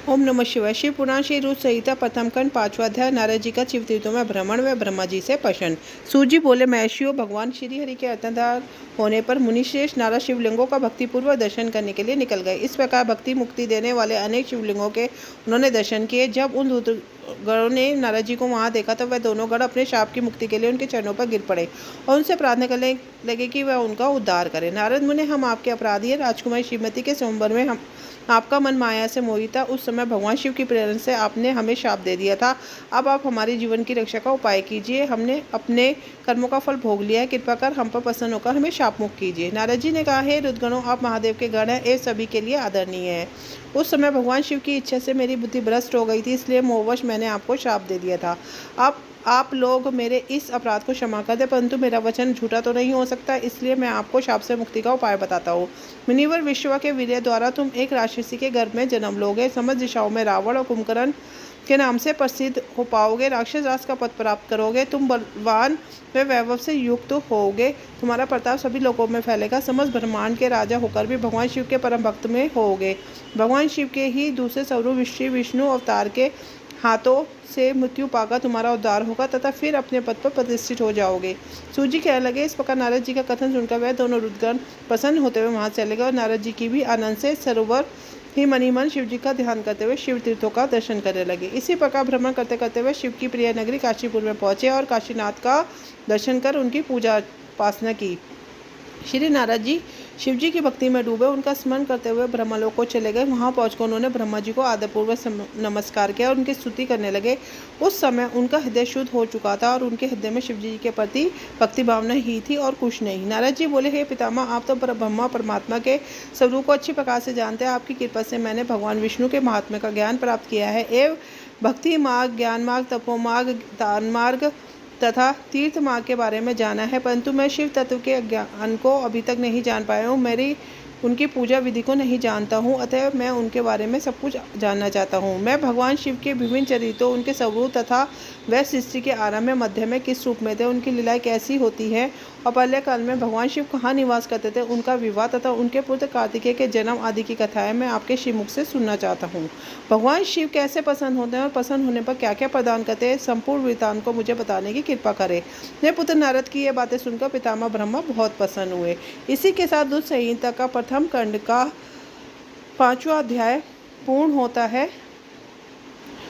ओम नमः शिवाय। शिव पुराण श्री रुद्र संहिता प्रथम खंड 5वां अध्याय। नारद जी का शिव तीर्थों में भ्रमण व ब्रह्मा जी से प्रश्न। सूत जी बोले, महर्षियों, भगवान श्री हरि के अवतार होने पर मुनिश्रेष्ठ नारद शिवलिंगों का भक्तिपूर्वक दर्शन करने के लिए निकल गए। इस प्रकार भक्ति मुक्ति देने वाले अनेक शिवलिंगों के उन्होंने दर्शन किए। जब उन गणों ने नारद जी को वहां देखा तो वह दोनों गण अपने शाप की मुक्ति के लिए उनके चरणों पर गिर पड़े और उनसे प्रार्थना करने लगे कि वह उनका उद्धार करें। नारद मुनि, हम आपके अपराधी हैं। राजकुमारी श्रीमती के स्वयंवर में हम आपका मन माया से मोहित था। उस समय भगवान शिव की प्रेरणा से आपने हमें शाप दे दिया था। अब आप हमारे जीवन की रक्षा का उपाय कीजिए। हमने अपने कर्मों का फल भोग लिया है। कृपा कर हम पर प्रसन्न होकर हमें शाप मुक्त कीजिए। नारद जी ने कहा, हे रुद्रगणों, आप महादेव के गण हैं, ये सभी के लिए आदरणीय है। उस समय भगवान शिव की इच्छा से मेरी बुद्धि भ्रष्ट हो गई थी, इसलिए मोहवश मैंने आपको शाप दे दिया था। आप लोग मेरे इस अपराध को क्षमा कर दे, परंतु मेरा वचन झूठा तो नहीं हो सकता, इसलिए मैं आपको शाप से मुक्ति का उपाय बताता हूँ। मुनिवर विश्व के वीर्य द्वारा तुम एक राक्षसी के गर्भ में जन्म लोगे। समस्त दिशाओं में रावण और कुंभकर्ण के नाम से प्रसिद्ध हो पाओगे। राक्षस राज का पद प्राप्त करोगे। तुम बलवान व वैभव से युक्त होगे। तुम्हारा प्रताप सभी लोगों में फैलेगा। समस्त ब्रह्मांड के राजा होकर भी भगवान शिव के परम भक्त में होगे। भगवान शिव के ही दूसरे स्वरूप श्री विष्णु अवतार के हाथों से मृत्यु पाकर तुम्हारा उद्धार होगा तथा फिर अपने पद पर प्रतिष्ठित हो जाओगे। सूत जी कहने लगे। इस प्रकार नारद जी का कथन सुनकर वह दोनों रुद्रगण प्रसन्न होते हुए वहां चले गए और नारद जी की भी आनंद से सरोवर ही मनी मन शिव जी का ध्यान करते हुए शिव तीर्थों का दर्शन करने लगे। इसी प्रकार भ्रमण करते करते हुए शिव की प्रिय नगरी काशीपुर में पहुंचे और काशीनाथ का दर्शन कर उनकी पूजा उपासना की। श्री नारद जी शिव जी की भक्ति में डूबे उनका स्मरण करते हुए ब्रह्मलोक को चले गए। वहां पहुंचकर उन्होंने ब्रह्मा जी को आदरपूर्वक नमस्कार किया और उनकी स्तुति करने लगे। उस समय उनका हृदय शुद्ध हो चुका था और उनके हृदय में शिव जी के प्रति भक्ति भावना ही थी और कुछ नहीं। नारद जी बोले, हे पितामह, आप तो ब्रह्मा परमात्मा के स्वरूप को अच्छी प्रकार से जानते हैं। आपकी कृपा से मैंने भगवान विष्णु के महात्म्य का ज्ञान प्राप्त किया है एवं भक्ति मार्ग, ज्ञान मार्ग, तपोमार्ग, दान मार्ग तथा तीर्थ मार्ग के बारे में जाना है, परंतु मैं शिव तत्व के ज्ञान को अभी तक नहीं जान पाया हूँ। मेरी उनकी पूजा विधि को नहीं जानता हूँ, अतः मैं उनके बारे में सब कुछ जानना चाहता हूँ। मैं भगवान शिव के विभिन्न चरित्रों, उनके स्वरूप तथा वह सृष्टि के आरंभ में मध्य में किस रूप में थे, उनकी लीलाएं कैसी होती हैं और पहले काल में भगवान शिव कहाँ निवास करते थे, उनका विवाह तथा उनके पुत्र कार्तिकेय के जन्म आदि की कथाएं मैं आपके श्रीमुख से सुनना चाहता हूँ। भगवान शिव कैसे प्रसन्न होते हैं और प्रसन्न होने पर क्या क्या प्रदान करते हैं, संपूर्ण वृत्तांत को मुझे बताने की कृपा करें। मेरे पुत्र नारद की ये बातें सुनकर पितामह ब्रह्मा बहुत प्रसन्न हुए। इसी के साथ दुष्ट संहिता का प्रथम खंड का 5वां अध्याय पूर्ण होता है।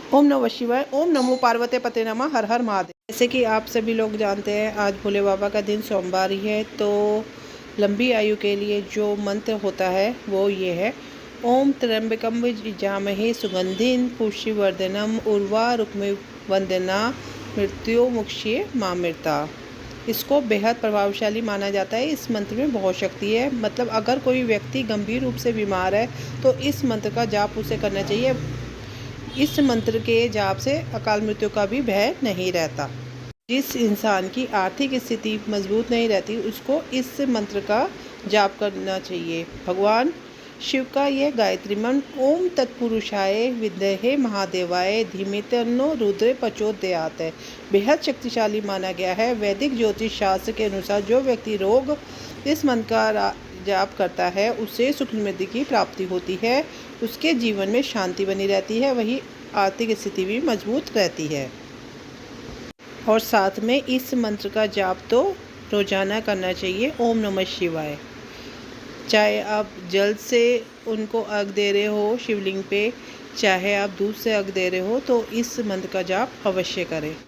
ओम नमः शिवाय। ओम नमो पार्वती पते नमः। हर हर महादेव। जैसे कि आप सभी लोग जानते हैं, आज भोले बाबा का दिन सोमवार ही है, तो लंबी आयु के लिए जो मंत्र होता है वो ये है, ओम त्र्यंबकम यजामहे सुगंधिं पुष्टिवर्धनम उर्वा रुक्मि वंदना मृत्यु मुक्षीय मामृता। इसको बेहद प्रभावशाली माना जाता है। इस मंत्र में बहुत शक्ति है। मतलब अगर कोई व्यक्ति गंभीर रूप से बीमार है तो इस मंत्र का जाप उसे करना चाहिए। इस मंत्र के जाप से अकाल मृत्यु का भी भय नहीं रहता। जिस इंसान की आर्थिक स्थिति मजबूत नहीं रहती उसको इस मंत्र का जाप करना चाहिए। भगवान शिव का यह गायत्री मंत्र ओम तत्पुरुषाय विद्महे महादेवाय धीमहि तन्नो रुद्र प्रचोदयात् है, बेहद शक्तिशाली माना गया है। वैदिक ज्योतिष शास्त्र के अनुसार जो व्यक्ति रोग इस मंत्र का जाप करता है उसे सुख समृद्धि की प्राप्ति होती है, उसके जीवन में शांति बनी रहती है, वही आर्थिक स्थिति भी मजबूत रहती है। और साथ में इस मंत्र का जाप तो रोजाना करना चाहिए। ओम नमः शिवाय। चाहे आप जल से उनको अर्घ दे रहे हो शिवलिंग पे, चाहे आप दूध से अर्घ दे रहे हो, तो इस मंत्र का जाप अवश्य करें।